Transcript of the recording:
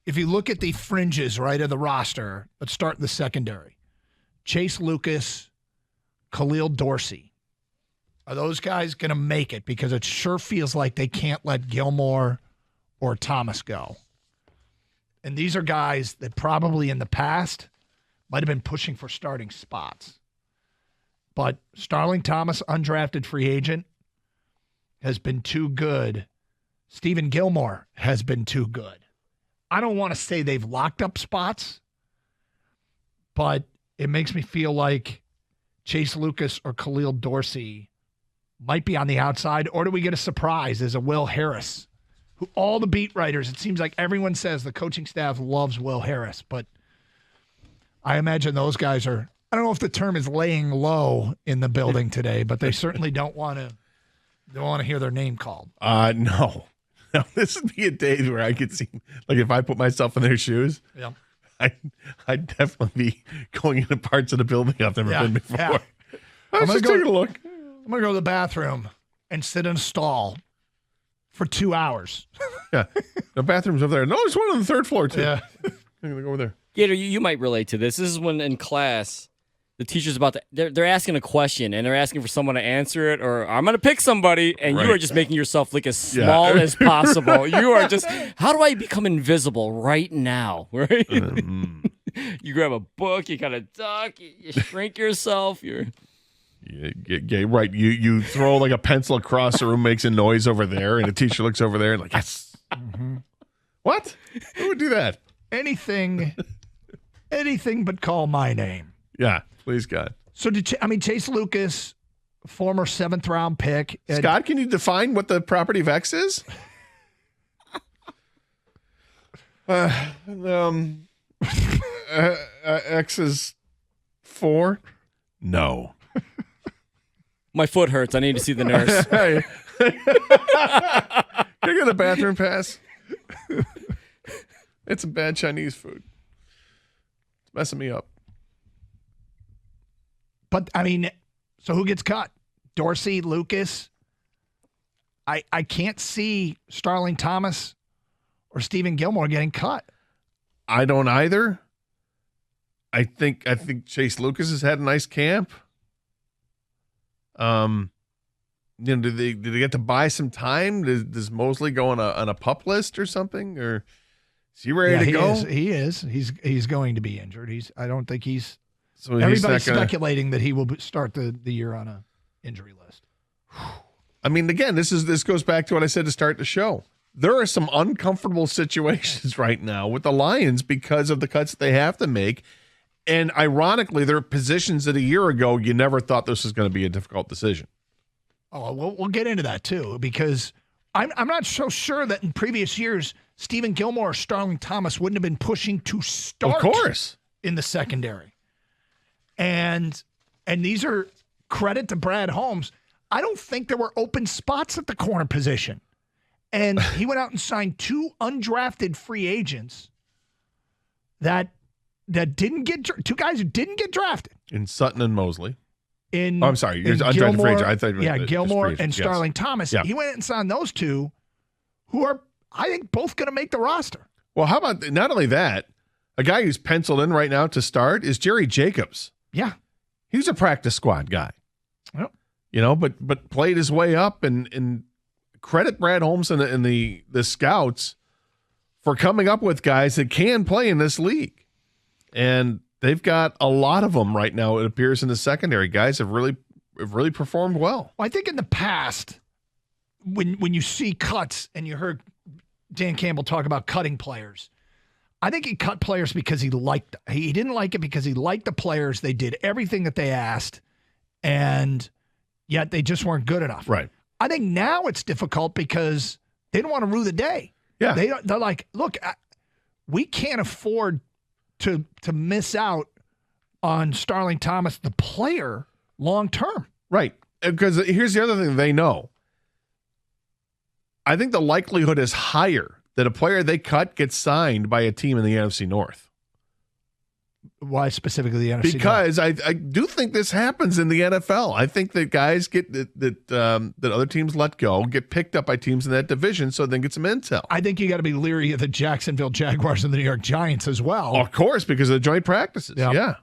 if you look at the fringes, right, of the roster, let's start in the secondary. Chase Lucas, Khalil Dorsey. Are those guys going to make it? Because it sure feels like they can't let Gilmore or Thomas go. And these are guys that probably in the past might have been pushing for starting spots. But Starling Thomas, undrafted free agent, has been too good. Stephen Gilmore has been too good. I don't want to say they've locked up spots, but it makes me feel like Chase Lucas or Khalil Dorsey might be on the outside, or do we get a surprise as a Will Harris, who all the beat writers, it seems like everyone says the coaching staff loves Will Harris, but I imagine those guys are, I don't know if the term is laying low in the building today, but they certainly don't want to hear their name called. No. No, this would be a day where I could see, like if I put myself in their shoes, yeah, I'd definitely be going into parts of the building I've never been before. Yeah. I was just taking a look. I'm going to go to the bathroom and sit in a stall for 2 hours. Yeah. The bathroom's over there. No, there's one on the third floor, too. Yeah. I'm going to go over there. Gator, you might relate to this. This is when in class, the teacher's they're asking a question and they're asking for someone to answer it, or I'm going to pick somebody, and you are just making yourself look as small as possible. You are just, how do I become invisible right now? Right? You grab a book, you kind of duck, you shrink yourself. Right. You throw like a pencil across the room, makes a noise over there, and the teacher looks over there and like, yes. Mm-hmm. What? Who would do that? Anything but call my name. Yeah, please, God. So, Chase Lucas, former 7th-round pick. Scott, can you define what the property of X is? X is 4? No. My foot hurts. I need to see the nurse. Hey. Can I get a bathroom pass? It's some bad Chinese food. It's messing me up. But, so who gets cut? Dorsey, Lucas? I can't see Starling Thomas or Stephen Gilmore getting cut. I don't either. I think Chase Lucas has had a nice camp. Did they get to buy some time? Does Mosley go on a pup list or something? Or is he ready to go? He is. He's going to be injured. I don't think he's. So everybody's speculating that he will start the year on a injury list. Again, this goes back to what I said to start the show. There are some uncomfortable situations right now with the Lions because of the cuts that they have to make. And ironically, there are positions that a year ago you never thought this was going to be a difficult decision. Oh, we'll get into that too, because I'm not so sure that in previous years Stephen Gilmore or Starling Thomas wouldn't have been pushing to start, of course, in the secondary. And these are credit to Brad Holmes. I don't think there were open spots at the corner position, and he went out and signed 2 undrafted free agents that didn't get 2 guys who didn't get drafted in Sutton and Mosley. I'm sorry, you're undrafted free agent. I thought Gilmore and Starling Thomas. Yeah. He went and signed those 2, who are I think both going to make the roster. Well, how about not only that, a guy who's penciled in right now to start is Jerry Jacobs. Yeah, he's a practice squad guy. Yep. But played his way up and credit Brad Holmes and the scouts for coming up with guys that can play in this league. And they've got a lot of them right now, it appears, in the secondary. Guys have really performed well. I think in the past, when you see cuts and you heard Dan Campbell talk about cutting players, I think he cut players because he didn't like it because he liked the players. They did everything that they asked, and yet they just weren't good enough. Right. I think now it's difficult because they don't want to rue the day. Yeah. They're like, look, we can't afford to miss out on Starling Thomas, the player, long term. Right. Because here's the other thing they know. I think the likelihood is higher that a player they cut gets signed by a team in the NFC North. Why specifically the NFC North? Because I do think this happens in the NFL. I think that guys get that other teams let go, get picked up by teams in that division, so then get some intel. I think you got to be leery of the Jacksonville Jaguars and the New York Giants as well. Of course, because of the joint practices. Yeah. Yeah.